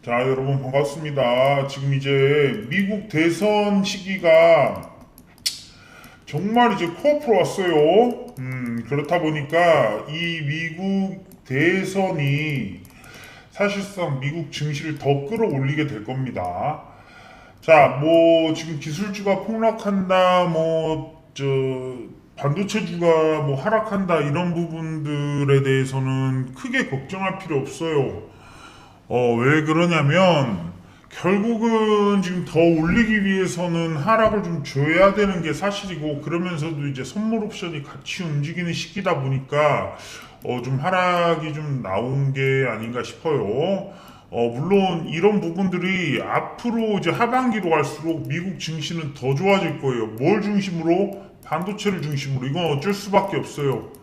자, 여러분 반갑습니다. 지금 이제 미국 대선 시기가 정말 이제 코앞으로 왔어요. 그렇다 보니까 이 미국 대선이 사실상 미국 증시를 더 끌어올리게 될 겁니다. 자, 뭐 지금 기술주가 폭락한다, 반도체주가 뭐 하락한다 이런 부분들에 대해서는 크게 걱정할 필요 없어요. 왜 그러냐면 결국은 지금 더 올리기 위해서는 하락을 좀 줘야 되는 게 사실이고, 그러면서도 이제 선물 옵션이 같이 움직이는 시기다 보니까 좀 하락이 좀 나온 게 아닌가 싶어요. 물론 이런 부분들이 앞으로 이제 하반기로 갈수록 미국 증시는 더 좋아질 거예요. 뭘 중심으로? 반도체를 중심으로. 이건 어쩔 수밖에 없어요.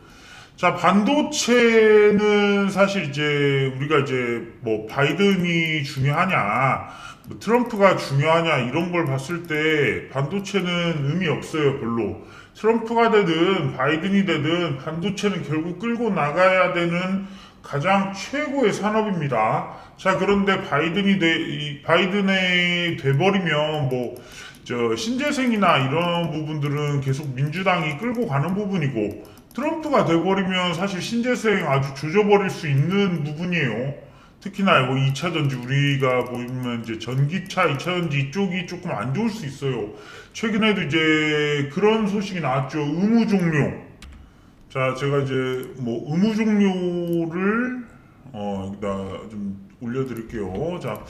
자, 반도체는 사실 이제 우리가 이제 뭐 바이든이 중요하냐, 뭐 트럼프가 중요하냐 이런 걸 봤을 때 반도체는 의미 없어요, 별로. 트럼프가 되든 바이든이 되든 반도체는 결국 끌고 나가야 되는 가장 최고의 산업입니다. 자, 그런데 바이든이 돼버리면 신재생이나 이런 부분들은 계속 민주당이 끌고 가는 부분이고, 트럼프가 돼버리면 사실 신재생 아주 조져버릴 수 있는 부분이에요. 특히나 뭐 2차 전지, 우리가 보면 이제 전기차 2차 전지 이쪽이 조금 안 좋을 수 있어요. 최근에도 이제 그런 소식이 나왔죠. 의무 종료. 자, 제가 이제 뭐 의무 종료를 여기다 좀 올려드릴게요. 자,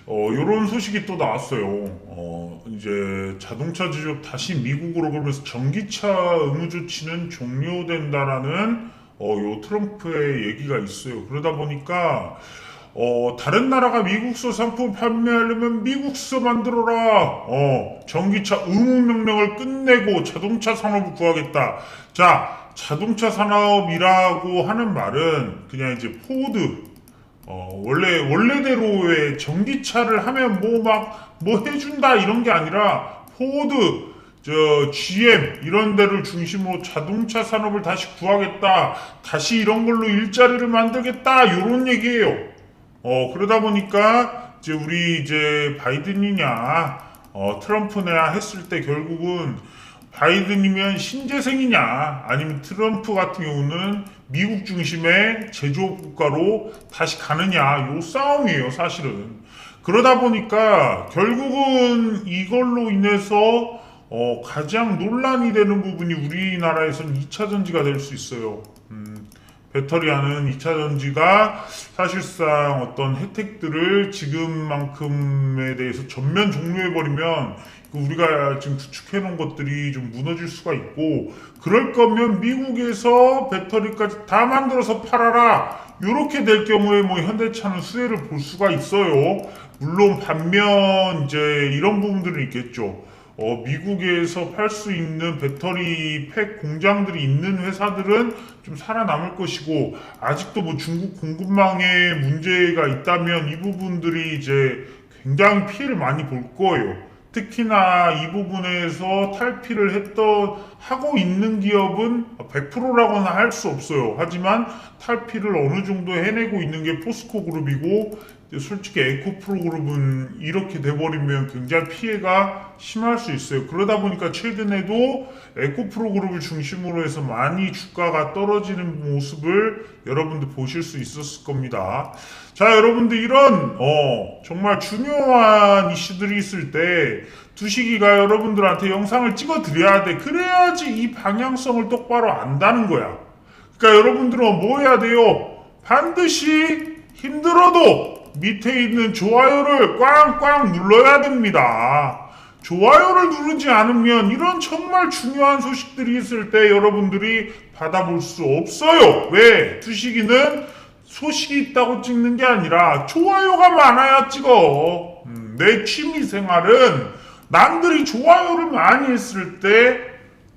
요런 소식이 또 나왔어요. 이제 자동차 제조업 다시 미국으로, 그러면서 전기차 의무 조치는 종료된다라는 요 트럼프의 얘기가 있어요. 그러다 보니까 다른 나라가 미국서 상품 판매하려면 미국서 만들어라. 전기차 의무 명령을 끝내고 자동차 산업을 구하겠다. 자, 자동차 산업이라고 하는 말은 그냥 이제 포드, 원래대로의 전기차를 하면 뭐 해준다 이런 게 아니라 포드, GM 이런 데를 중심으로 자동차 산업을 다시 구하겠다. 다시 이런 걸로 일자리를 만들겠다. 요런 얘기예요. 그러다 보니까 우리 바이든이냐, 트럼프냐 했을 때 결국은 바이든이면 신재생이냐, 아니면 트럼프 같은 경우는 미국 중심의 제조업 국가로 다시 가느냐, 요 싸움이에요, 사실은. 그러다 보니까 결국은 이걸로 인해서 가장 논란이 되는 부분이 우리나라에서는 2차 전지가 될 수 있어요. 배터리하는 2차 전지가 사실상 어떤 혜택들을 지금만큼에 대해서 전면 종료해버리면 우리가 지금 구축해 놓은 것들이 좀 무너질 수가 있고, 그럴 거면 미국에서 배터리까지 다 만들어서 팔아라, 이렇게 될 경우에 뭐 현대차는 수혜를 볼 수가 있어요. 물론 반면 이제 이런 부분들은 있겠죠. 미국에서 팔 수 있는 배터리 팩 공장들이 있는 회사들은 좀 살아남을 것이고, 아직도 뭐 중국 공급망에 문제가 있다면 이 부분들이 이제 굉장히 피해를 많이 볼 거예요. 특히나 이 부분에서 탈피를 하고 있는 기업은 100%라고는 할 수 없어요. 하지만 탈피를 어느 정도 해내고 있는 게 포스코 그룹이고, 솔직히 에코프로 그룹은 이렇게 돼버리면 굉장히 피해가 심할 수 있어요. 그러다 보니까 최근에도 에코프로 그룹을 중심으로 해서 많이 주가가 떨어지는 모습을 여러분들 보실 수 있었을 겁니다. 자, 여러분들 이런 정말 중요한 이슈들이 있을 때 두식이가 여러분들한테 영상을 찍어 드려야 돼. 그래야지 이 방향성을 똑바로 안다는 거야. 그러니까 여러분들은 뭐 해야 돼요? 반드시 힘들어도 밑에 있는 좋아요를 꽝꽝 눌러야 됩니다. 좋아요를 누르지 않으면 이런 정말 중요한 소식들이 있을 때 여러분들이 받아볼 수 없어요. 왜? 두식이는 소식이 있다고 찍는 게 아니라 좋아요가 많아야 찍어. 내 취미 생활은 남들이 좋아요를 많이 했을 때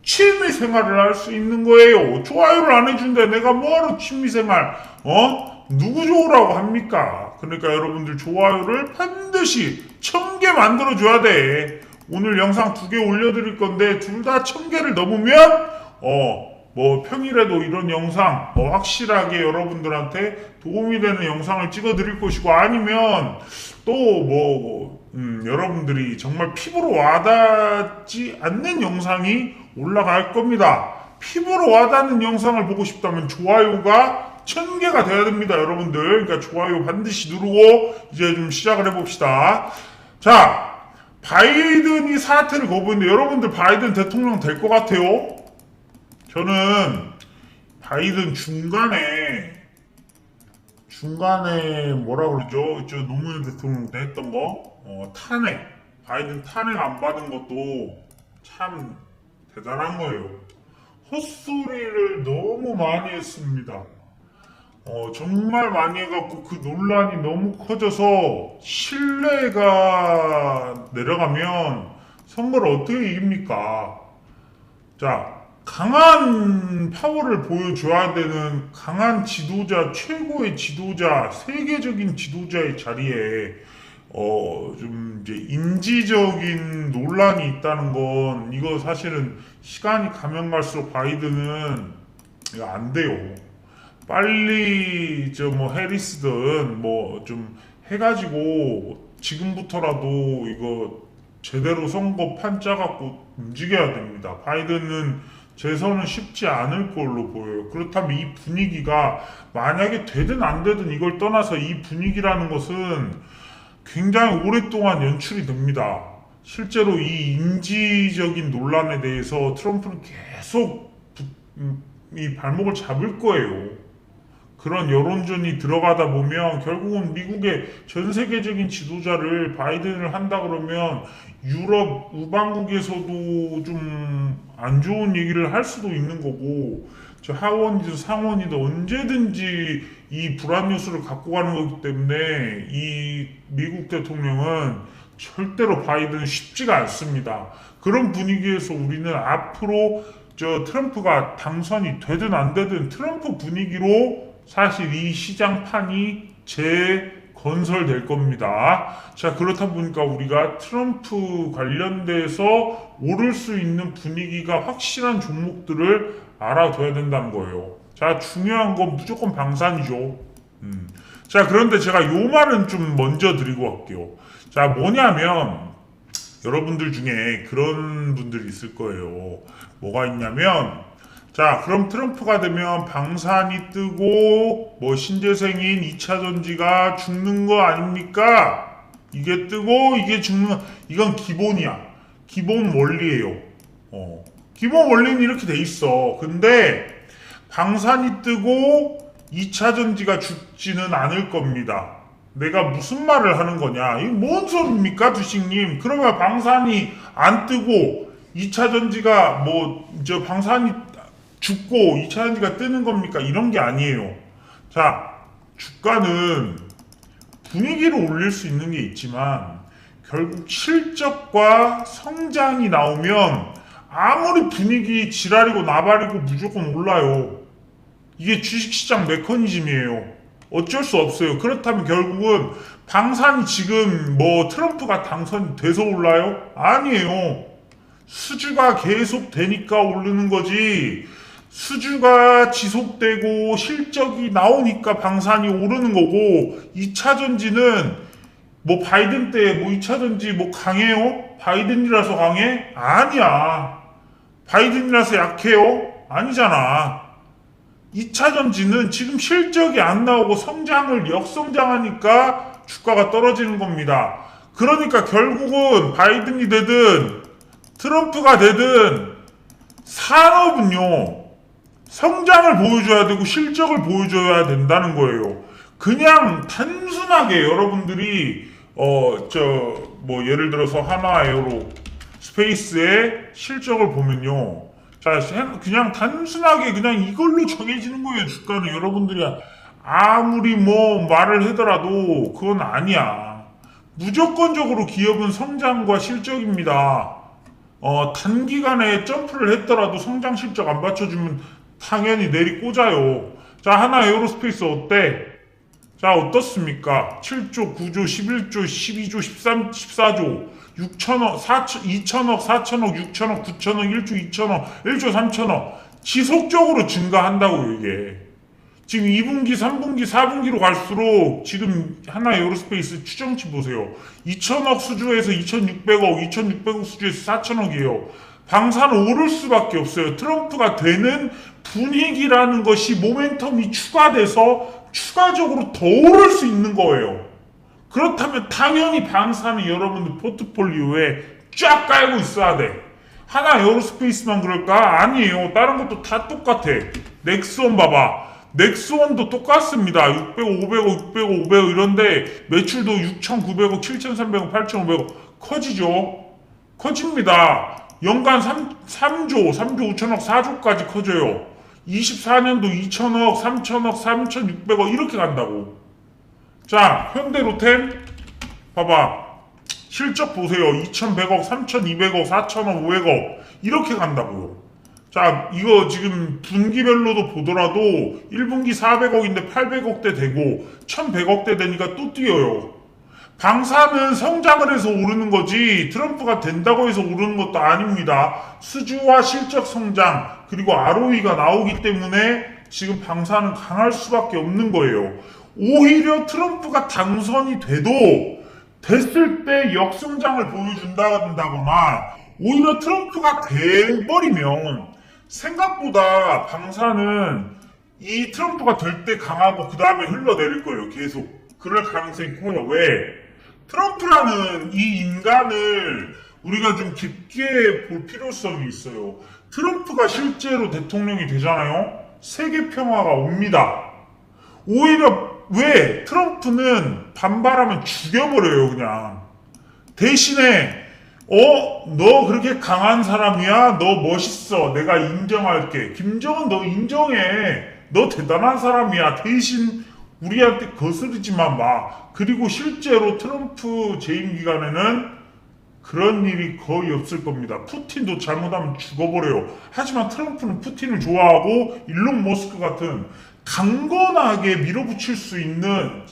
취미 생활을 할 수 있는 거예요. 좋아요를 안 해준대. 내가 뭐하러 취미 생활, 누구 좋으라고 합니까? 그러니까 여러분들 좋아요를 반드시 1000개 만들어줘야 돼. 오늘 영상 2개 올려드릴 건데 둘 다 1000개를 넘으면 뭐 평일에도 이런 영상 확실하게 여러분들한테 도움이 되는 영상을 찍어 드릴 것이고, 아니면 또 여러분들이 정말 피부로 와닿지 않는 영상이 올라갈 겁니다. 피부로 와닿는 영상을 보고 싶다면 좋아요가 1000개가 돼야 됩니다, 여러분들. 그러니까 좋아요 반드시 누르고 이제 좀 시작을 해봅시다. 자, 바이든이 사퇴를 거부했는데 여러분들 바이든 대통령 될 것 같아요? 저는 바이든 중간에 뭐라 그러죠? 저 노무현 대통령 때 했던 거 탄핵, 바이든 탄핵 안 받은 것도 참 대단한 거예요. 헛소리를 너무 많이 했습니다. 정말 많이 해갖고 그 논란이 너무 커져서 신뢰가 내려가면 선거를 어떻게 이깁니까? 자, 강한 파워를 보여줘야 되는 강한 지도자, 최고의 지도자, 세계적인 지도자의 자리에 좀 이제 인지적인 논란이 있다는 건 이거 사실은 시간이 가면 갈수록 바이든은 이거 안 돼요. 빨리 해리스든 좀 해가지고 지금부터라도 이거 제대로 선거판 짜갖고 움직여야 됩니다. 바이든은 재선은 쉽지 않을 걸로 보여요. 그렇다면 이 분위기가 만약에 되든 안 되든 이걸 떠나서 이 분위기라는 것은 굉장히 오랫동안 연출이 됩니다. 실제로 이 인지적인 논란에 대해서 트럼프는 계속 이 발목을 잡을 거예요. 그런 여론전이 들어가다 보면 결국은 미국의 전 세계적인 지도자를 바이든을 한다 그러면 유럽 우방국에서도 좀 안 좋은 얘기를 할 수도 있는 거고, 저 하원이든 상원이든 언제든지 이 불안 뉴스를 갖고 가는 거기 때문에 이 미국 대통령은 절대로 바이든은 쉽지가 않습니다. 그런 분위기에서 우리는 앞으로 트럼프가 당선이 되든 안 되든 트럼프 분위기로 사실 이 시장판이 재건설될 겁니다. 자, 그렇다 보니까 우리가 트럼프 관련돼서 오를 수 있는 분위기가 확실한 종목들을 알아둬야 된다는 거예요. 자, 중요한 건 무조건 방산이죠. 자, 그런데 제가 요 말은 좀 먼저 드리고 갈게요. 자, 뭐냐면 여러분들 중에 그런 분들이 있을 거예요. 뭐가 있냐면, 자, 그럼 트럼프가 되면 방산이 뜨고 신재생인 2차 전지가 죽는 거 아닙니까? 이게 뜨고 이게 죽는, 이건 기본이야. 기본 원리예요. 기본 원리는 이렇게 돼 있어. 근데 방산이 뜨고 2차 전지가 죽지는 않을 겁니다. 내가 무슨 말을 하는 거냐? 이게 뭔 소리입니까, 두식님? 그러면 방산이 안 뜨고 2차 전지가 방산이 죽고 2차 전지가 뜨는 겁니까? 이런 게 아니에요. 자, 주가는 분위기를 올릴 수 있는 게 있지만 결국 실적과 성장이 나오면 아무리 분위기 지랄이고 나발이고 무조건 올라요. 이게 주식시장 메커니즘이에요. 어쩔 수 없어요. 그렇다면 결국은 방산이 지금 트럼프가 당선이 돼서 올라요? 아니에요. 수주가 계속 되니까 오르는 거지. 수주가 지속되고 실적이 나오니까 방산이 오르는 거고, 2차 전지는 바이든 때 2차 전지 강해요? 바이든이라서 강해? 아니야. 바이든이라서 약해요? 아니잖아. 2차 전지는 지금 실적이 안 나오고 성장을 역성장하니까 주가가 떨어지는 겁니다. 그러니까 결국은 바이든이 되든 트럼프가 되든 산업은요, 성장을 보여줘야 되고 실적을 보여줘야 된다는 거예요. 그냥 단순하게 여러분들이 예를 들어서 하나에어로 스페이스의 실적을 보면요, 자, 그냥 단순하게 그냥 이걸로 정해지는 거예요. 주가는 여러분들이 아무리 말을 하더라도 그건 아니야. 무조건적으로 기업은 성장과 실적입니다. 단기간에 점프를 했더라도 성장 실적 안 받쳐주면 당연히 내리 꽂아요. 자, 하나 에어로스페이스 어때? 자, 어떻습니까? 7조, 9조, 11조, 12조, 13, 14조, 6천억, 2천억, 4천억, 6천억, 9천억, 1조, 2천억, 1조, 3천억. 지속적으로 증가한다고요, 이게. 지금 2분기, 3분기, 4분기로 갈수록 지금 하나 에어로스페이스 추정치 보세요. 2천억 수주에서 2,600억, 2,600억 수주에서 4천억이에요. 방사는 오를 수밖에 없어요. 트럼프가 되는 분위기라는 것이 모멘텀이 추가돼서 추가적으로 더 오를 수 있는 거예요. 그렇다면 당연히 방사는 여러분들 포트폴리오에 쫙 깔고 있어야 돼. 하나 에어로스페이스만 그럴까? 아니에요. 다른 것도 다 똑같아. 넥스원 봐봐. 넥스원도 똑같습니다. 600억, 500억, 600억, 500억 이런데 매출도 6,900억, 7,300억, 8,500억 커지죠. 커집니다. 연간 3조 5천억, 4조까지 커져요. 24년도 2천억, 3천억, 3,600억 이렇게 간다고. 자, 현대로템 봐봐. 실적 보세요. 2,100억, 3,200억, 4,000억, 500억 이렇게 간다고요. 자, 이거 지금 분기별로도 보더라도 1분기 400억인데 800억대 되고 1100억대 되니까 또 뛰어요. 방사는 성장을 해서 오르는 거지 트럼프가 된다고 해서 오르는 것도 아닙니다. 수주와 실적 성장 그리고 ROE가 나오기 때문에 지금 방사는 강할 수밖에 없는 거예요. 오히려 트럼프가 당선이 됐을 때 역성장을 보여준다거나 오히려 트럼프가 돼버리면 생각보다 방사는 이 트럼프가 될 때 강하고 그 다음에 흘러내릴 거예요. 계속. 그럴 가능성이 커요. 왜? 트럼프라는 이 인간을 우리가 좀 깊게 볼 필요성이 있어요. 트럼프가 실제로 대통령이 되잖아요. 세계 평화가 옵니다. 오히려 왜? 트럼프는 반발하면 죽여버려요, 그냥. 대신에 너 그렇게 강한 사람이야? 너 멋있어. 내가 인정할게. 김정은 너 인정해. 너 대단한 사람이야. 대신 우리한테 거스르지만 마. 그리고 실제로 트럼프 재임 기간에는 그런 일이 거의 없을 겁니다. 푸틴도 잘못하면 죽어버려요. 하지만 트럼프는 푸틴을 좋아하고 일론 머스크 같은 강건하게 밀어붙일 수 있는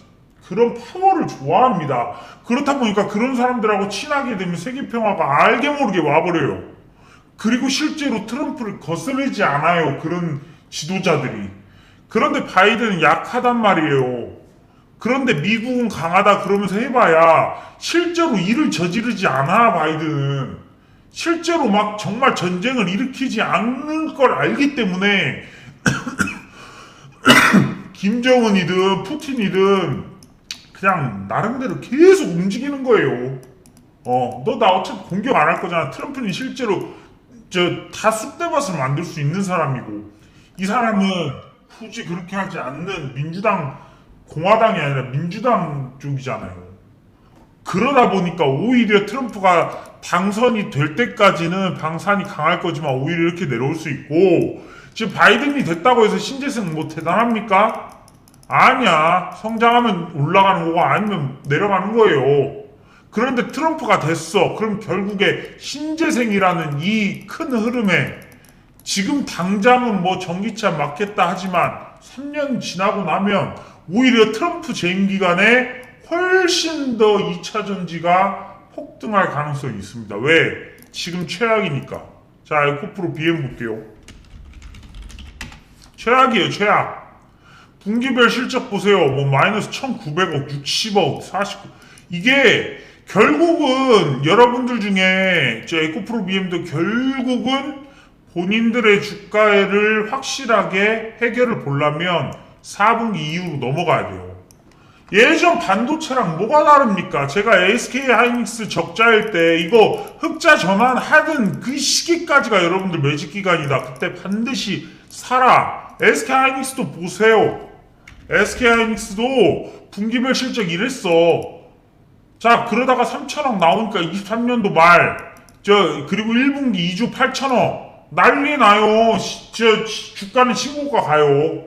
그런 파워를 좋아합니다. 그렇다 보니까 그런 사람들하고 친하게 되면 세계평화가 알게 모르게 와버려요. 그리고 실제로 트럼프를 거스르지 않아요. 그런 지도자들이. 그런데 바이든은 약하단 말이에요. 그런데 미국은 강하다 그러면서 해봐야 실제로 일을 저지르지 않아, 바이든은. 실제로 막 정말 전쟁을 일으키지 않는 걸 알기 때문에 김정은이든 푸틴이든 그냥 나름대로 계속 움직이는 거예요. 너 나 어차피 공격 안 할 거잖아. 트럼프는 실제로 다 쑥대밭을 만들 수 있는 사람이고 이 사람은 굳이 그렇게 하지 않는 공화당이 아니라 민주당 쪽이잖아요. 그러다 보니까 오히려 트럼프가 당선이 될 때까지는 방산이 강할 거지만 오히려 이렇게 내려올 수 있고 지금 바이든이 됐다고 해서 신재생 뭐 대단합니까? 아니야. 성장하면 올라가는 거고 아니면 내려가는 거예요. 그런데 트럼프가 됐어. 그럼 결국에 신재생이라는 이 큰 흐름에 지금 당장은 뭐 전기차 맞겠다 하지만 3년 지나고 나면 오히려 트럼프 재임 기간에 훨씬 더 2차 전지가 폭등할 가능성이 있습니다. 왜? 지금 최악이니까. 자, 에코프로 BM 볼게요. 최악이에요, 최악. 분기별 실적 보세요. 뭐 마이너스 1,900억, 60억, 49. 이게 결국은 여러분들 중에 에코프로 BM도 결국은 본인들의 주가를 확실하게 해결을 보려면 4분기 이후로 넘어가야 돼요. 예전 반도체랑 뭐가 다릅니까? 제가 SK 하이닉스 적자일 때 이거 흑자 전환하던 그 시기까지가 여러분들 매직 기간이다. 그때 반드시 사라. SK 하이닉스도 보세요. SK 하이닉스도 분기별 실적 이랬어. 자, 그러다가 3천억 나오니까 23년도 말 그리고 1분기 2조 8천억 난리 나요. 주가는 신고가 가요.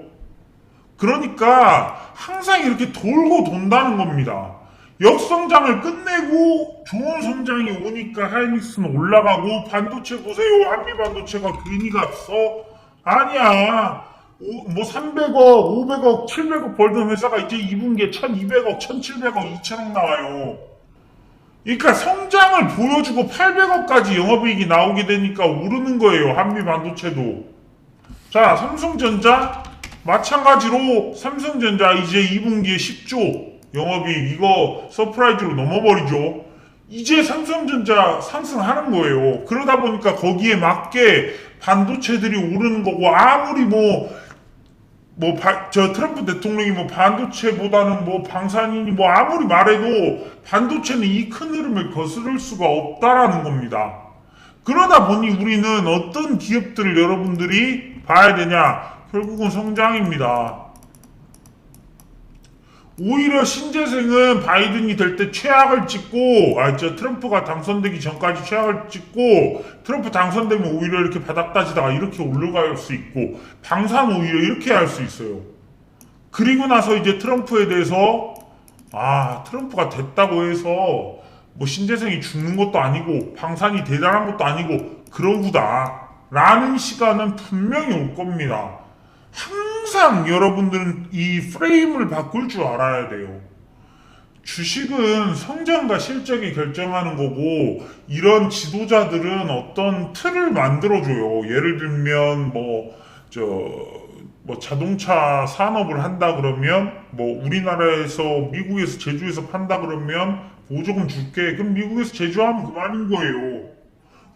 그러니까 항상 이렇게 돌고 돈다는 겁니다. 역성장을 끝내고 좋은 성장이 오니까 하이닉스는 올라가고 반도체 보세요. 한미반도체가 괜히 갔어? 아니야. 뭐 300억, 500억, 700억 벌던 회사가 이제 2분기에 1200억, 1700억, 2000억 나와요. 그러니까 성장을 보여주고 800억까지 영업이익이 나오게 되니까 오르는 거예요. 한미 반도체도. 자, 삼성전자 마찬가지로 삼성전자 이제 2분기에 10조 영업이익 이거 서프라이즈로 넘어버리죠. 이제 삼성전자 상승하는 거예요. 그러다 보니까 거기에 맞게 반도체들이 오르는 거고 아무리 저 트럼프 대통령이 반도체보다는 방산이니 아무리 말해도 반도체는 이 큰 흐름을 거스를 수가 없다라는 겁니다. 그러다 보니 우리는 어떤 기업들을 여러분들이 봐야 되냐? 결국은 성장입니다. 오히려 신재생은 바이든이 될 때 최악을 찍고, 트럼프가 당선되기 전까지 최악을 찍고, 트럼프 당선되면 오히려 이렇게 바닥 따지다가 이렇게 올라갈 수 있고, 방산 오히려 이렇게 할 수 있어요. 그리고 나서 이제 트럼프에 대해서, 트럼프가 됐다고 해서, 신재생이 죽는 것도 아니고, 방산이 대단한 것도 아니고, 그러구다. 라는 시간은 분명히 올 겁니다. 항상 여러분들은 이 프레임을 바꿀 줄 알아야 돼요. 주식은 성장과 실적이 결정하는 거고, 이런 지도자들은 어떤 틀을 만들어줘요. 예를 들면, 자동차 산업을 한다 그러면, 우리나라에서, 미국에서 제주에서 판다 그러면, 보조금 줄게. 그럼 미국에서 제조하면 그만인 거예요.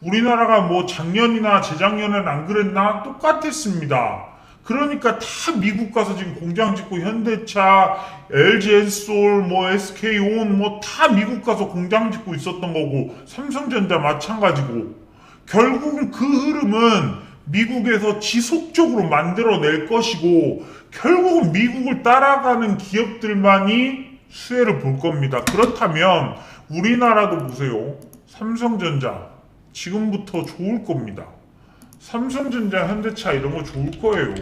우리나라가 작년이나 재작년에는 안 그랬나? 똑같았습니다. 그러니까 다 미국 가서 지금 공장 짓고 현대차, LG엔솔, SK온 다 미국 가서 공장 짓고 있었던 거고 삼성전자 마찬가지고 결국은 그 흐름은 미국에서 지속적으로 만들어낼 것이고 결국은 미국을 따라가는 기업들만이 수혜를 볼 겁니다. 그렇다면 우리나라도 보세요. 삼성전자 지금부터 좋을 겁니다. 삼성전자, 현대차 이런 거 좋을 거예요.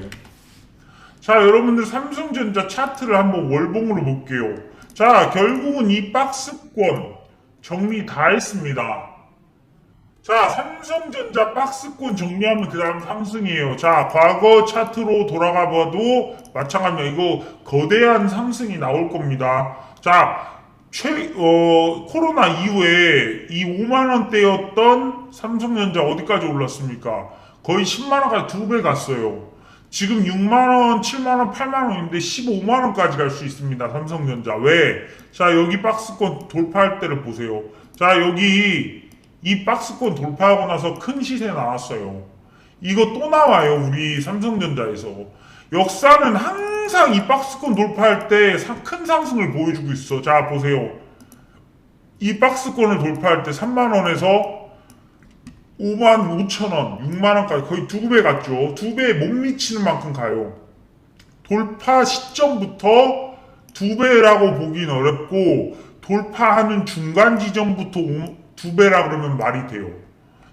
자, 여러분들 삼성전자 차트를 한번 월봉으로 볼게요. 자, 결국은 이 박스권 정리 다 했습니다. 자, 삼성전자 박스권 정리하면 그 다음 상승이에요. 자, 과거 차트로 돌아가 봐도 마찬가지입니다. 이거 거대한 상승이 나올 겁니다. 자, 코로나 이후에 이 5만원대였던 삼성전자 어디까지 올랐습니까? 거의 10만원까지 2배 갔어요. 지금 6만원, 7만원, 8만원인데 15만원까지 갈 수 있습니다. 삼성전자. 왜? 자, 여기 박스권 돌파할 때를 보세요. 자, 여기 이 박스권 돌파하고 나서 큰 시세 나왔어요. 이거 또 나와요. 우리 삼성전자에서. 역사는 항상 이 박스권 돌파할 때 큰 상승을 보여주고 있어. 자, 보세요. 이 박스권을 돌파할 때 3만원에서 5만 5천원, 6만원까지 거의 2배 갔죠. 2배에 못 미치는 만큼 가요. 돌파 시점부터 2배라고 보긴 어렵고 돌파하는 중간 지점부터 2배라 그러면 말이 돼요.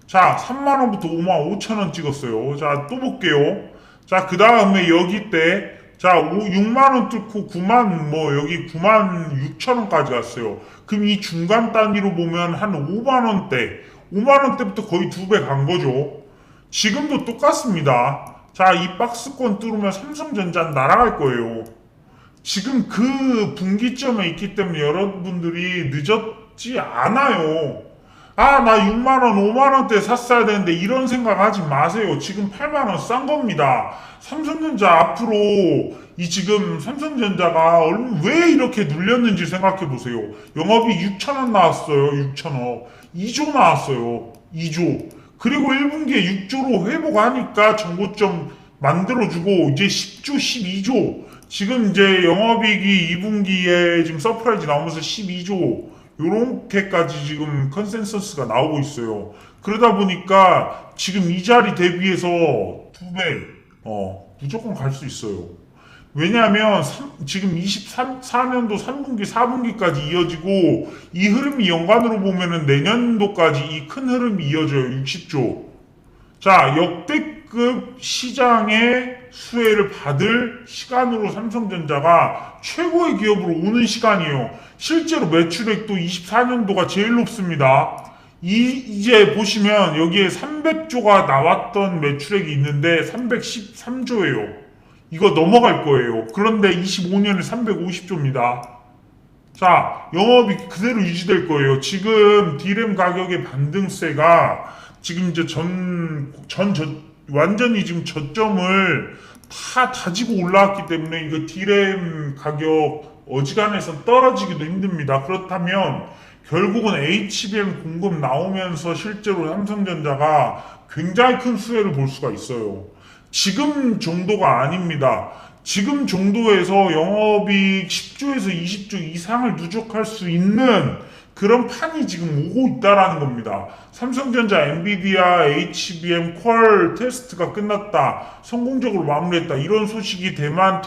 자, 3만원부터 5만 5천원 찍었어요. 자, 또 볼게요. 자, 그 다음에 여기 때, 자, 6만원 뚫고 9만, 여기 9만 6천원까지 갔어요. 그럼 이 중간 단위로 보면 한 5만원대부터 거의 2배 간 거죠. 지금도 똑같습니다. 자, 이 박스권 뚫으면 삼성전자는 날아갈 거예요. 지금 그 분기점에 있기 때문에 여러분들이 늦었지 않아요. 나 6만원, 5만원대 샀어야 되는데 이런 생각 하지 마세요. 지금 8만원 싼 겁니다. 삼성전자 앞으로 지금 삼성전자가 왜 이렇게 눌렸는지 생각해 보세요. 영업이 6천원 나왔어요. 6천억. 2조 나왔어요. 2조. 그리고 1분기에 6조로 회복하니까 정고점 만들어주고 이제 10조, 12조. 지금 이제 영업이익이 2분기에 지금 서프라이즈 나오면서 12조. 요렇게까지 지금 컨센서스가 나오고 있어요. 그러다 보니까 지금 이 자리 대비해서 2배, 무조건 갈 수 있어요. 왜냐하면 지금 24년도 3분기, 4분기까지 이어지고 이 흐름이 연간으로 보면은 내년도까지 이 큰 흐름이 이어져요. 60조. 자, 역대급 시장의 수혜를 받을 시간으로 삼성전자가 최고의 기업으로 오는 시간이에요. 실제로 매출액도 24년도가 제일 높습니다. 이제 보시면 여기에 300조가 나왔던 매출액이 있는데 313조예요. 이거 넘어갈 거예요. 그런데 25년에 350조입니다. 자, 영업이 그대로 유지될 거예요. 지금 D램 가격의 반등세가 지금 이제 완전히 지금 저점을 다 다지고 올라왔기 때문에 이거 D램 가격 어지간해서 떨어지기도 힘듭니다. 그렇다면 결국은 HBM 공급 나오면서 실제로 삼성전자가 굉장히 큰 수혜를 볼 수가 있어요. 지금 정도가 아닙니다. 지금 정도에서 영업이익 10조에서 20조 이상을 누적할 수 있는 그런 판이 지금 오고 있다라는 겁니다. 삼성전자, 엔비디아, HBM, 퀄 테스트가 끝났다. 성공적으로 마무리했다. 이런 소식이 대만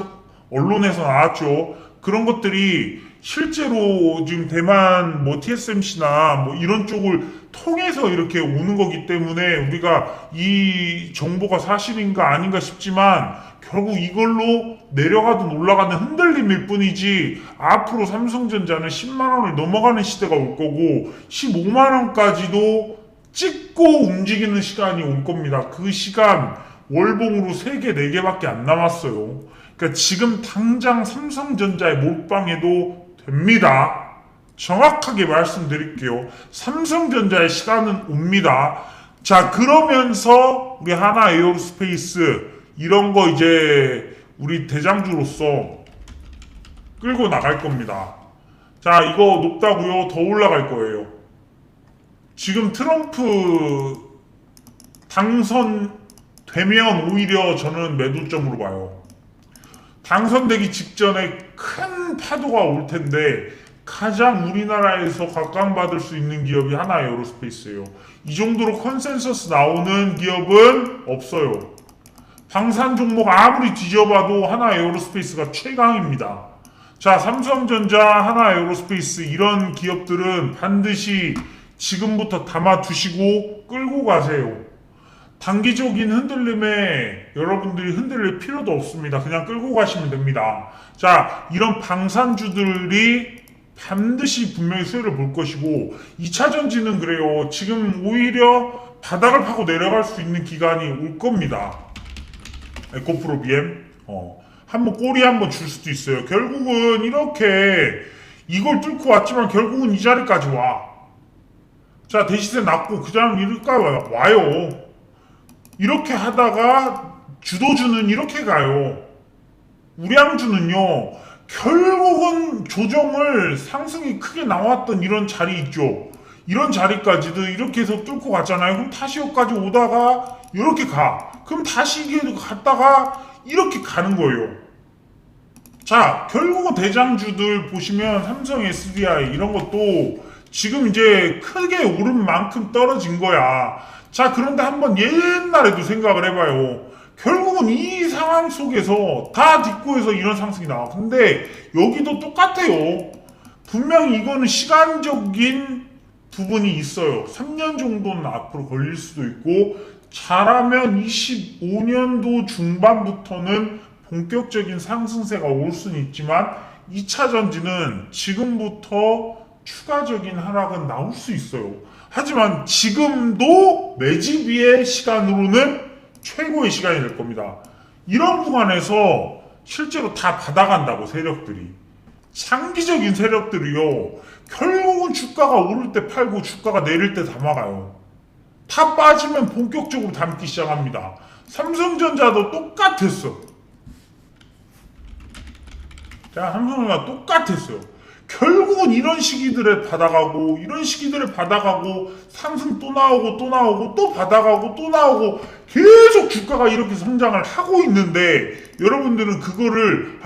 언론에서 나왔죠. 그런 것들이 실제로 지금 대만 뭐 TSMC나 뭐 이런 쪽을 통해서 이렇게 오는 거기 때문에 우리가 이 정보가 사실인가 아닌가 싶지만 결국 이걸로 내려가든 올라가든 흔들림일 뿐이지 앞으로 삼성전자는 10만원을 넘어가는 시대가 올 거고 15만원까지도 찍고 움직이는 시간이 올 겁니다. 그 시간 월봉으로 3개, 4개밖에 안 남았어요. 그러니까 지금 당장 삼성전자에 몰빵해도 됩니다. 정확하게 말씀드릴게요. 삼성전자의 시간은 옵니다. 자, 그러면서 우리 하나 에어로스페이스 이런 거 이제 우리 대장주로서 끌고 나갈 겁니다. 자, 이거 높다고요? 더 올라갈 거예요. 지금 트럼프 당선되면 오히려 저는 매도점으로 봐요. 당선되기 직전에 큰 파도가 올 텐데 가장 우리나라에서 각광받을 수 있는 기업이 하나 에어로스페이스예요. 이 정도로 컨센서스 나오는 기업은 없어요. 방산 종목 아무리 뒤져봐도 하나 에어로스페이스가 최강입니다. 자, 삼성전자, 하나 에어로스페이스 이런 기업들은 반드시 지금부터 담아두시고 끌고 가세요. 단기적인 흔들림에 여러분들이 흔들릴 필요도 없습니다. 그냥 끌고 가시면 됩니다. 자, 이런 방산주들이 반드시 분명히 수혜를 볼 것이고 2차전지는 그래요. 지금 오히려 바닥을 파고 내려갈 수 있는 기간이 올 겁니다. 에코프로 BM 한번 꼬리 한번 줄 수도 있어요. 결국은 이렇게 이걸 뚫고 왔지만 결국은 이 자리까지 와. 자, 대시세 낮고 그냥 이럴까 와요. 이렇게 하다가 주도주는 이렇게 가요. 우량주는요, 결국은 조정을 상승이 크게 나왔던 이런 자리 있죠. 이런 자리까지도 이렇게 해서 뚫고 갔잖아요. 그럼 다시 여기까지 오다가 이렇게 가. 그럼 다시 이게 갔다가 이렇게 가는 거예요. 자, 결국은 대장주들 보시면 삼성 SDI 이런 것도 지금 이제 크게 오른 만큼 떨어진 거야. 자, 그런데 한번 옛날에도 생각을 해봐요. 결국은 이 상황 속에서 다 뒷고에서 이런 상승이 나와. 근데 여기도 똑같아요. 분명히 이거는 시간적인 부분이 있어요. 3년 정도는 앞으로 걸릴 수도 있고 잘하면 25년도 중반부터는 본격적인 상승세가 올 수는 있지만 2차 전지는 지금부터 추가적인 하락은 나올 수 있어요. 하지만 지금도 매집위의 시간으로는 최고의 시간이 될 겁니다. 이런 구간에서 실제로 다 받아간다고 세력들이. 장기적인 세력들이요. 결국은 주가가 오를 때 팔고 주가가 내릴 때 담아가요. 다 빠지면 본격적으로 담기 시작합니다. 삼성전자도 똑같았어. 자, 삼성전자가 똑같았어요. 결국은 이런 시기들에 받아가고 이런 시기들에 받아가고 상승 또 나오고 또 나오고 또 받아가고 또 나오고 계속 주가가 이렇게 성장을 하고 있는데 여러분들은 그거를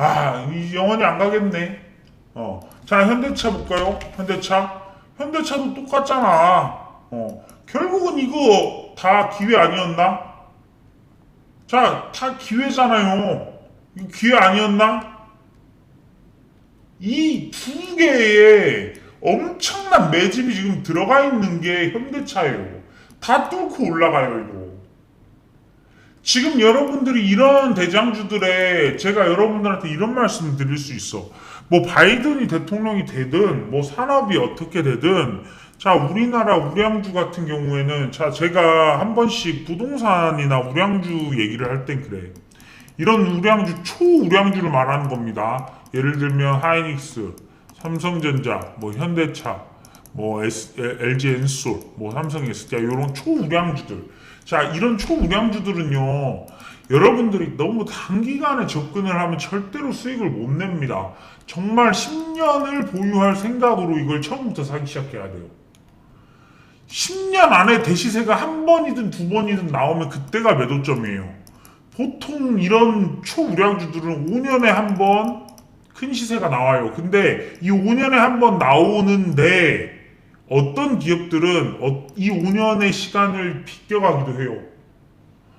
영원히 안 가겠네. 자, 현대차 볼까요? 현대차도 똑같잖아. 결국은 이거 다 기회 아니었나? 자, 다 기회잖아요. 이거 기회 아니었나? 이 두 개의 엄청난 매집이 지금 들어가 있는 게 현대차예요. 다 뚫고 올라가요, 이거. 지금 여러분들이 이런 대장주들의 제가 여러분들한테 이런 말씀을 드릴 수 있어. 뭐 바이든이 대통령이 되든 뭐 산업이 어떻게 되든 자, 우리나라 우량주 같은 경우에는 자, 제가 한 번씩 부동산이나 우량주 얘기를 할 땐 그래. 이런 우량주, 초우량주를 말하는 겁니다. 예를 들면 하이닉스, 삼성전자, 뭐 현대차, 뭐 LG 엔솔, 뭐 삼성 SDI 이런 초우량주들. 자, 이런 초우량주들은요, 여러분들이 너무 단기간에 접근을 하면 절대로 수익을 못 냅니다. 정말 10년을 보유할 생각으로 이걸 처음부터 사기 시작해야 돼요. 10년 안에 대시세가 한 번이든 두 번이든 나오면 그때가 매도점이에요. 보통 이런 초우량주들은 5년에 한 번 큰 시세가 나와요. 근데 이 5년에 한 번 나오는데 어떤 기업들은 이 5년의 시간을 비껴가기도 해요.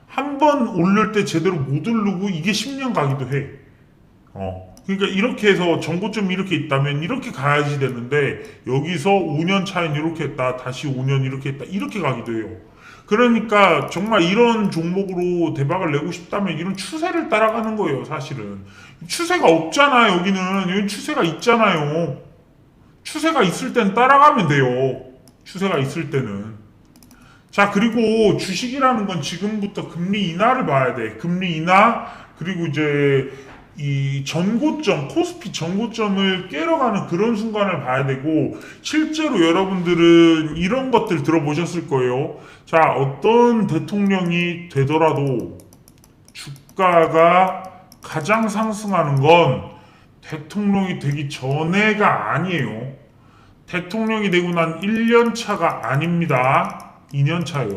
한 번 오를 때 제대로 못 오르고 이게 10년 가기도 해. 그러니까 이렇게 해서 정고점이 이렇게 있다면 이렇게 가야지 되는데 여기서 5년 차인 이렇게 했다. 다시 5년 이렇게 했다. 이렇게 가기도 해요. 그러니까 정말 이런 종목으로 대박을 내고 싶다면 이런 추세를 따라가는 거예요, 사실은. 추세가 없잖아, 여기는. 여기 추세가 있잖아요. 추세가 있을 땐 따라가면 돼요. 추세가 있을 때는. 자, 그리고 주식이라는 건 지금부터 금리 인하를 봐야 돼. 금리 인하, 그리고 이제 이 전고점, 코스피 전고점을 깨러가는 그런 순간을 봐야 되고, 실제로 여러분들은 이런 것들 들어보셨을 거예요. 자, 어떤 대통령이 되더라도 주가가 가장 상승하는 건 대통령이 되기 전에가 아니에요. 대통령이 되고 난 1년 차가 아닙니다. 2년 차요.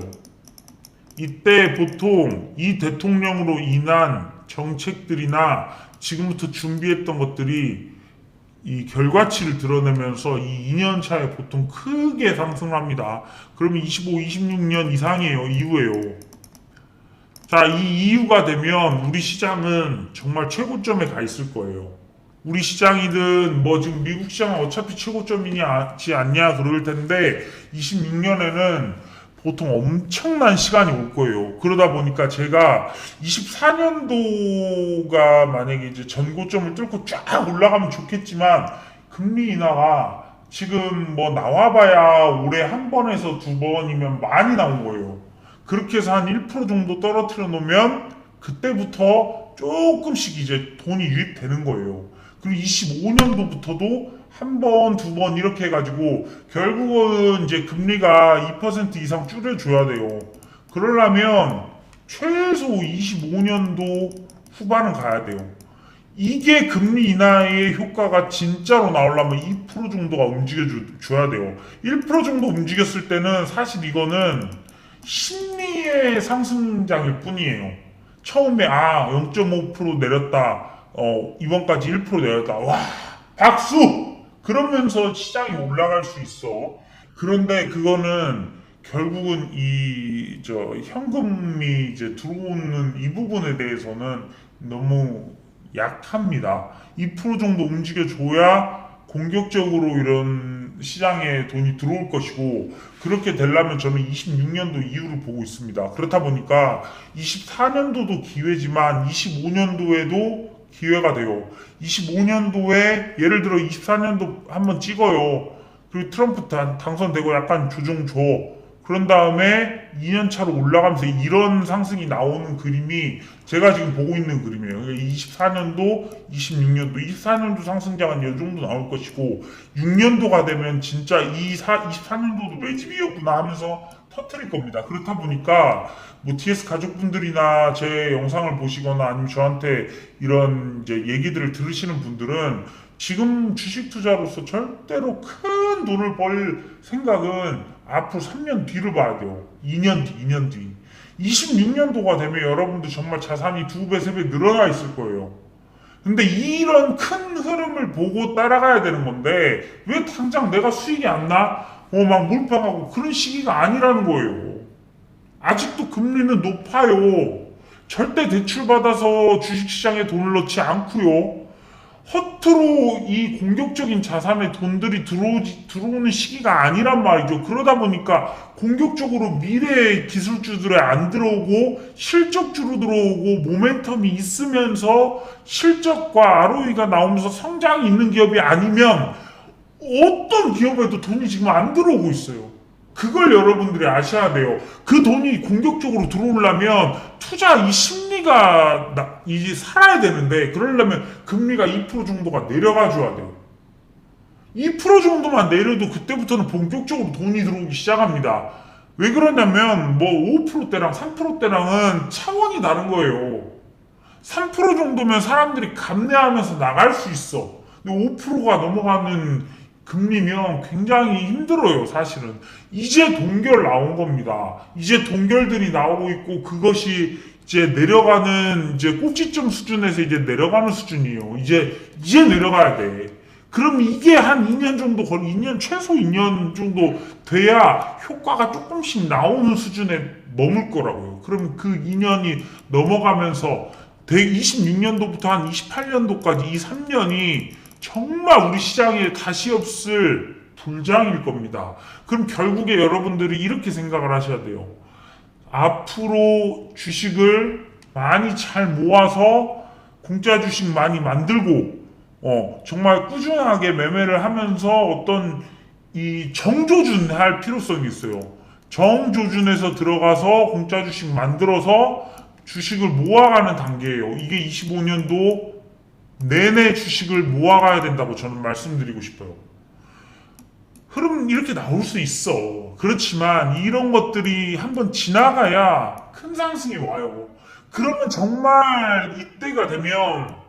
이때 보통 이 대통령으로 인한 정책들이나 지금부터 준비했던 것들이 이 결과치를 드러내면서 이 2년 차에 보통 크게 상승합니다. 그러면 25, 26년 이상이에요. 이후에요. 자, 이 이유가 되면 우리 시장은 정말 최고점에 가 있을 거예요. 우리 시장이든 뭐 지금 미국 시장은 어차피 최고점이지 않냐 그럴 텐데 26년에는 보통 엄청난 시간이 올 거예요. 그러다 보니까 제가 24년도가 만약에 이제 전고점을 뚫고 쫙 올라가면 좋겠지만 금리 인하가 지금 뭐 나와봐야 올해 한 번에서 두 번이면 많이 나온 거예요. 그렇게 해서 한 1% 정도 떨어뜨려 놓으면 그때부터 조금씩 이제 돈이 유입되는 거예요. 그리고 25년도부터도 한 번, 두 번 이렇게 해가지고 결국은 이제 금리가 2% 이상 줄여줘야 돼요. 그러려면 최소 25년도 후반은 가야 돼요. 이게 금리 인하의 효과가 진짜로 나오려면 2% 정도가 움직여줘야 돼요. 1% 정도 움직였을 때는 사실 이거는 심리의 상승장일 뿐이에요. 처음에 0.5% 내렸다. 이번까지 1% 내렸다. 와, 박수! 그러면서 시장이 올라갈 수 있어. 그런데 그거는 결국은 현금이 이제 들어오는 이 부분에 대해서는 너무 약합니다. 2% 정도 움직여줘야 공격적으로 이런 시장에 돈이 들어올 것이고, 그렇게 되려면 저는 26년도 이후를 보고 있습니다. 그렇다 보니까 24년도도 기회지만 25년도에도 기회가 돼요. 25년도에 예를 들어 24년도 한번 찍어요. 그리고 트럼프 당선되고 약간 조정 줘. 그런 다음에 2년 차로 올라가면서 이런 상승이 나오는 그림이 제가 지금 보고 있는 그림이에요. 24년도, 26년도, 24년도 상승장은 이 정도 나올 것이고 6년도가 되면 진짜 24년도도 매집이었구나 하면서 터뜨릴 겁니다. 그렇다 보니까 뭐 TS 가족분들이나 제 영상을 보시거나 아니면 저한테 이런 이제 얘기들을 들으시는 분들은 지금 주식 투자로서 절대로 큰 돈을 벌 생각은 앞으로 3년 뒤를 봐야 돼요. 2년 뒤. 26년도가 되면 여러분들 정말 자산이 2배, 3배 늘어나 있을 거예요. 근데 이런 큰 흐름을 보고 따라가야 되는 건데 왜 당장 내가 수익이 안 나? 막 몰빵하고 그런 시기가 아니라는 거예요. 아직도 금리는 높아요. 절대 대출 받아서 주식시장에 돈을 넣지 않고요. 허투루 이 공격적인 자산에 돈들이 들어오는 시기가 아니란 말이죠. 그러다 보니까 공격적으로 미래의 기술주들에 안 들어오고 실적주로 들어오고 모멘텀이 있으면서 실적과 ROE가 나오면서 성장이 있는 기업이 아니면 어떤 기업에도 돈이 지금 안 들어오고 있어요. 그걸 여러분들이 아셔야 돼요. 그 돈이 공격적으로 들어오려면 투자 이 심리가 이제 살아야 되는데 그러려면 금리가 2% 정도가 내려가줘야 돼요. 2% 정도만 내려도 그때부터는 본격적으로 돈이 들어오기 시작합니다. 왜 그러냐면 뭐 5%대랑 3%대랑은 차원이 다른 거예요. 3% 정도면 사람들이 감내하면서 나갈 수 있어. 근데 5%가 넘어가는 금리면 굉장히 힘들어요, 사실은. 이제 동결 나온 겁니다. 이제 동결들이 나오고 있고, 그것이 이제 내려가는, 이제 꼭지점 수준에서 이제 내려가는 수준이에요. 이제 내려가야 돼. 그럼 이게 한 2년 정도 2년, 최소 2년 정도 돼야 효과가 조금씩 나오는 수준에 머물 거라고요. 그럼 그 2년이 넘어가면서 26년도부터 한 28년도까지 이 3년이 정말 우리 시장에 다시 없을 불장일 겁니다. 그럼 결국에 여러분들이 이렇게 생각을 하셔야 돼요. 앞으로 주식을 많이 잘 모아서 공짜 주식 많이 만들고 정말 꾸준하게 매매를 하면서 어떤 이 정조준 할 필요성이 있어요. 정조준에서 들어가서 공짜 주식 만들어서 주식을 모아가는 단계예요. 이게 25년도 내내 주식을 모아가야 된다고 저는 말씀드리고 싶어요. 흐름 이렇게 나올 수 있어. 그렇지만 이런 것들이 한번 지나가야 큰 상승이 와요. 그러면 정말 이때가 되면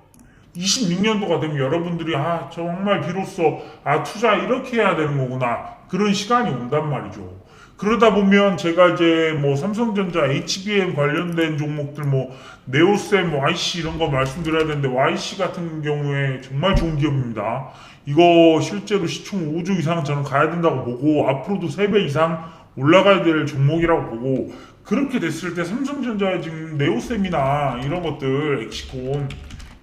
26년도가 되면 여러분들이 정말 비로소 투자 이렇게 해야 되는 거구나. 그런 시간이 온단 말이죠. 그러다 보면 제가 이제 뭐 삼성전자, HBM 관련된 종목들 뭐 네오셈, YC 이런 거 말씀드려야 되는데 YC 같은 경우에 정말 좋은 기업입니다. 이거 실제로 시총 5조 이상 저는 가야 된다고 보고 앞으로도 3배 이상 올라가야 될 종목이라고 보고 그렇게 됐을 때 삼성전자의 지금 네오셈이나 이런 것들, 엑시콘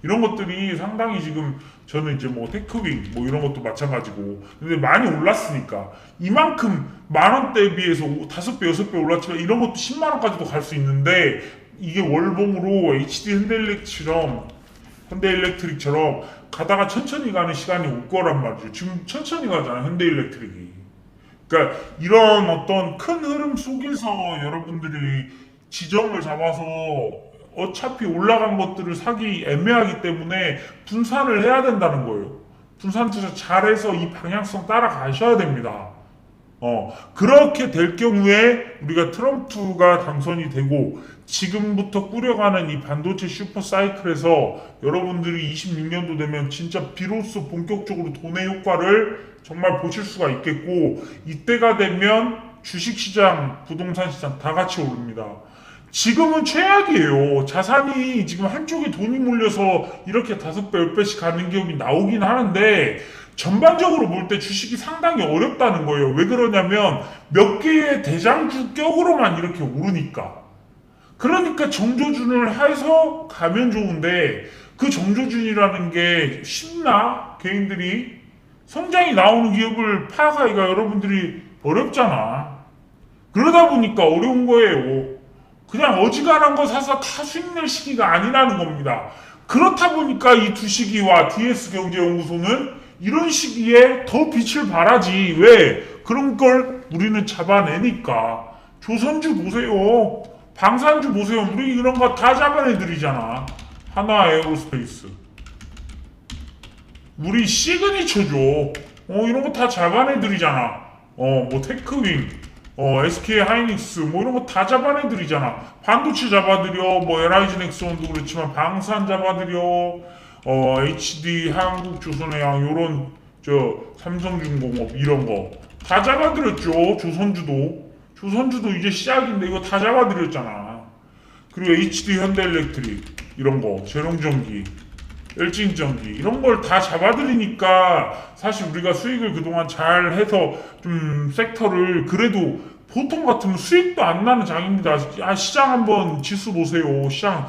이런 것들이 상당히 지금 저는 이제 뭐 테크윙 뭐 이런 것도 마찬가지고 근데 많이 올랐으니까 이만큼 만원대에 비해서 5배 6배 올랐지만 이런 것도 10만원까지도 갈 수 있는데 이게 월봉으로 HD 현대일렉트릭처럼 가다가 천천히 가는 시간이 올 거란 말이죠. 지금 천천히 가잖아요, 현대일렉트릭이. 그러니까 이런 어떤 큰 흐름 속에서 여러분들이 지점을 잡아서 어차피 올라간 것들을 사기 애매하기 때문에 분산을 해야 된다는 거예요. 분산 투자 잘해서 이 방향성 따라가셔야 됩니다. 그렇게 될 경우에 우리가 트럼프가 당선이 되고 지금부터 꾸려가는 이 반도체 슈퍼 사이클에서 여러분들이 26년도 되면 진짜 비로소 본격적으로 돈의 효과를 정말 보실 수가 있겠고 이때가 되면 주식시장, 부동산 시장 다 같이 오릅니다. 지금은 최악이에요. 자산이 지금 한쪽에 돈이 몰려서 이렇게 5배, 10배씩 가는 기업이 나오긴 하는데 전반적으로 볼 때 주식이 상당히 어렵다는 거예요. 왜 그러냐면 몇 개의 대장주 격으로만 이렇게 오르니까. 그러니까 정조준을 해서 가면 좋은데 그 정조준이라는 게 쉽나? 개인들이 성장이 나오는 기업을 파악하기가 여러분들이 어렵잖아. 그러다 보니까 어려운 거예요. 그냥 어지간한 거 사서 다 수익 낼 시기가 아니라는 겁니다. 그렇다 보니까 이 두시기와 DS경제연구소는 이런 시기에 더 빛을 발하지. 왜? 그런 걸 우리는 잡아내니까. 조선주 보세요. 방산주 보세요. 우리 이런 거 다 잡아내드리잖아. 하나 에어로스페이스. 우리 시그니처죠. 이런 거 다 잡아내드리잖아. 뭐 테크윙. SK 하이닉스 뭐 이런 거 다 잡아내드리잖아. 반도체 잡아드려. 뭐 LIG 넥스원도 그렇지만 방산 잡아드려. HD 한국조선해양 요런 삼성중공업 이런 거 다 잡아드렸죠. 조선주도 이제 시작인데 이거 다 잡아드렸잖아. 그리고 HD 현대일렉트릭 이런 거 재롱전기 일진전기 이런 걸 다 잡아드리니까 사실 우리가 수익을 그동안 잘 해서 좀 섹터를 그래도 보통 같으면 수익도 안 나는 장입니다. 시장 한번 지수 보세요. 시장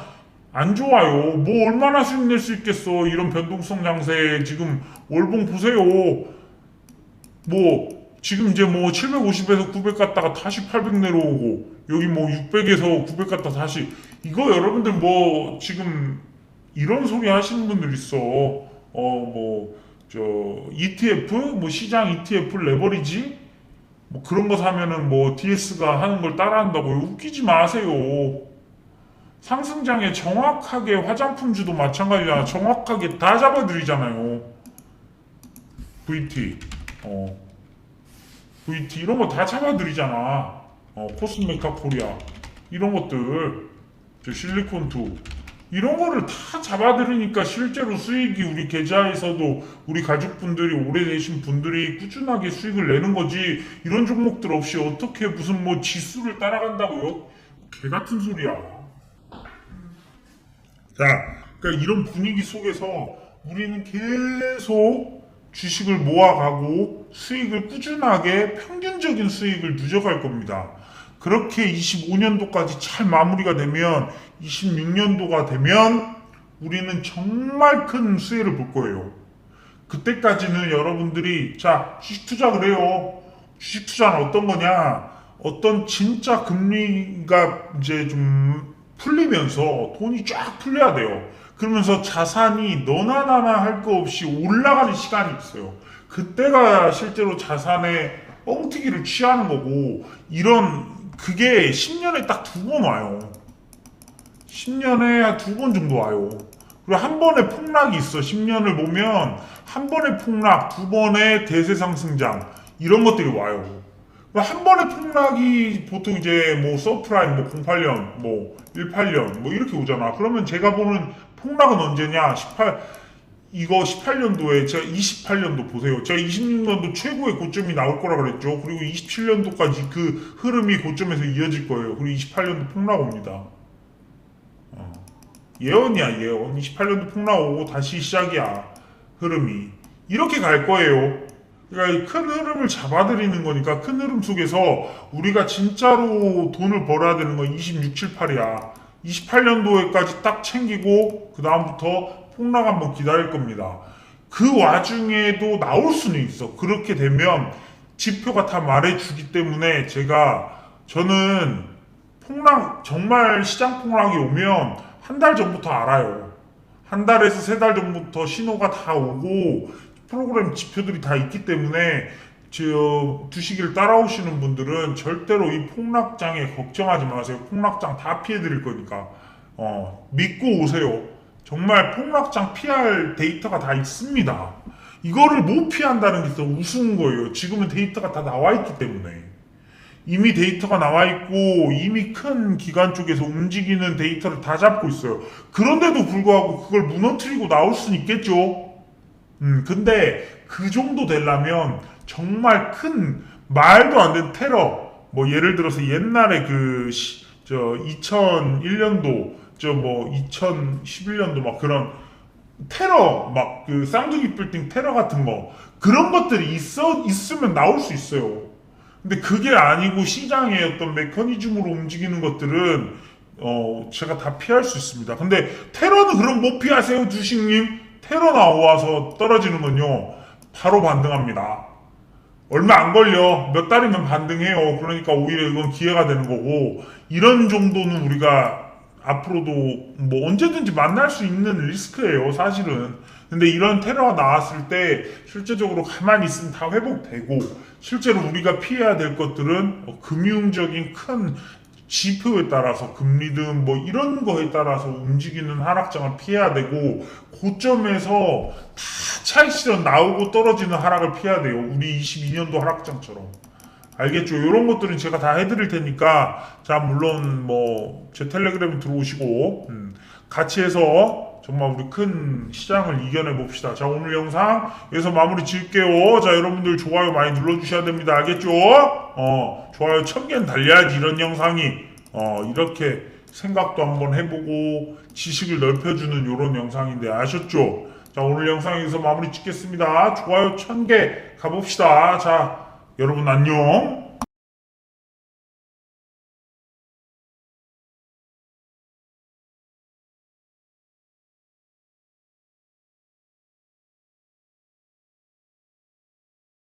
안 좋아요. 뭐 얼마나 수익 낼 수 있겠어. 이런 변동성 장세에 지금 월봉 보세요. 뭐 지금 이제 뭐 750에서 900 갔다가 다시 800 내려오고 여기 뭐 600에서 900 갔다 다시 이거 여러분들 뭐 지금 이런 소리 하시는 분들 있어. ETF 뭐 시장 ETF 레버리지 뭐 그런 거 사면은 뭐 DS가 하는 걸 따라한다고요. 웃기지 마세요. 상승장에 정확하게 화장품주도 마찬가지잖아. 정확하게 다 잡아드리잖아요. VT 이런 거 다 잡아드리잖아. 코스메카 코리아 이런 것들, 저 실리콘2 이런 거를 다 잡아들이니까 실제로 수익이 우리 계좌에서도 우리 가족분들이 오래되신 분들이 꾸준하게 수익을 내는 거지. 이런 종목들 없이 어떻게 무슨 뭐 지수를 따라간다고요? 개 같은 소리야. 자, 그러니까 이런 분위기 속에서 우리는 계속 주식을 모아가고 수익을 꾸준하게 평균적인 수익을 누적할 겁니다. 그렇게 25년도까지 잘 마무리가 되면 26년도가 되면 우리는 정말 큰 수혜를 볼 거예요. 그때까지는 여러분들이 자, 주식 투자 그래요. 주식 투자는 어떤 거냐? 어떤 진짜 금리가 이제 좀 풀리면서 돈이 쫙 풀려야 돼요. 그러면서 자산이 너나 나나 할 거 없이 올라가는 시간이 있어요. 그때가 실제로 자산의 뻥튀기를 취하는 거고, 그게 10년에 딱 두 번 와요. 10년에 두 번 정도 와요. 그리고 한 번의 폭락이 있어. 10년을 보면 한 번의 폭락, 두 번의 대세 상승장 이런 것들이 와요. 한 번의 폭락이 보통 이제 뭐 서프라임 뭐 08년, 뭐 18년 뭐 이렇게 오잖아. 그러면 제가 보는 폭락은 언제냐? 18년도에 제가 28년도 보세요. 제가 26년도 최고의 고점이 나올 거라 그랬죠. 그리고 27년도까지 그 흐름이 고점에서 이어질 거예요. 그리고 28년도 폭락 옵니다. 예언이야, 예언. 28년도 폭락 오고 다시 시작이야. 흐름이. 이렇게 갈 거예요. 그러니까 큰 흐름을 잡아들이는 거니까 큰 흐름 속에서 우리가 진짜로 돈을 벌어야 되는 건 26, 7, 8이야. 28년도에까지 딱 챙기고 그 다음부터 폭락 한번 기다릴 겁니다. 그 와중에도 나올 수는 있어. 그렇게 되면 지표가 다 말해주기 때문에 저는 폭락, 정말 시장 폭락이 오면 한 달 전부터 알아요. 한 달에서 세 달 전부터 신호가 다 오고 프로그램 지표들이 다 있기 때문에 주식을 따라오시는 분들은 절대로 이 폭락장에 걱정하지 마세요. 폭락장 다 피해드릴 거니까 믿고 오세요. 정말 폭락장 피할 데이터가 다 있습니다. 이거를 못 피한다는 게 더 우스운 거예요. 지금은 데이터가 다 나와 있기 때문에. 이미 데이터가 나와 있고 이미 큰 기관 쪽에서 움직이는 데이터를 다 잡고 있어요. 그런데도 불구하고 그걸 무너뜨리고 나올 수는 있겠죠. 근데 그 정도 되려면 정말 큰 말도 안 되는 테러, 뭐 예를 들어서 옛날에 2001년도 2011년도 막 그런 테러, 막 쌍둥이 빌딩 테러 같은 거, 그런 것들이 있으면 나올 수 있어요. 근데 그게 아니고 시장의 어떤 메커니즘으로 움직이는 것들은 제가 다 피할 수 있습니다. 근데 테러는 그럼 못 피하세요, 주식님? 테러 나와서 떨어지는 건요, 바로 반등합니다. 얼마 안 걸려. 몇 달이면 반등해요. 그러니까 오히려 이건 기회가 되는 거고, 이런 정도는 우리가 앞으로도 뭐 언제든지 만날 수 있는 리스크예요, 사실은. 근데 이런 테러가 나왔을 때 실제적으로 가만히 있으면 다 회복되고, 실제로 우리가 피해야 될 것들은 금융적인 큰 지표에 따라서 금리든 뭐 이런 거에 따라서 움직이는 하락장을 피해야 되고, 고점에서 다 차익실현 나오고 떨어지는 하락을 피해야 돼요. 우리 22년도 하락장처럼. 알겠죠? 이런 것들은 제가 다 해드릴 테니까, 자, 물론 뭐 제 텔레그램 들어오시고 같이 해서 정말 우리 큰 시장을 이겨내 봅시다. 자, 오늘 영상 여기서 마무리 지을게요. 자, 여러분들 좋아요 많이 눌러주셔야 됩니다. 알겠죠? 좋아요 1000개는 달려야지 이런 영상이 이렇게 생각도 한번 해보고 지식을 넓혀주는 이런 영상인데, 아셨죠? 자, 오늘 영상 여기서 마무리 짓겠습니다. 좋아요 1000개 가봅시다. 자, 여러분 안녕.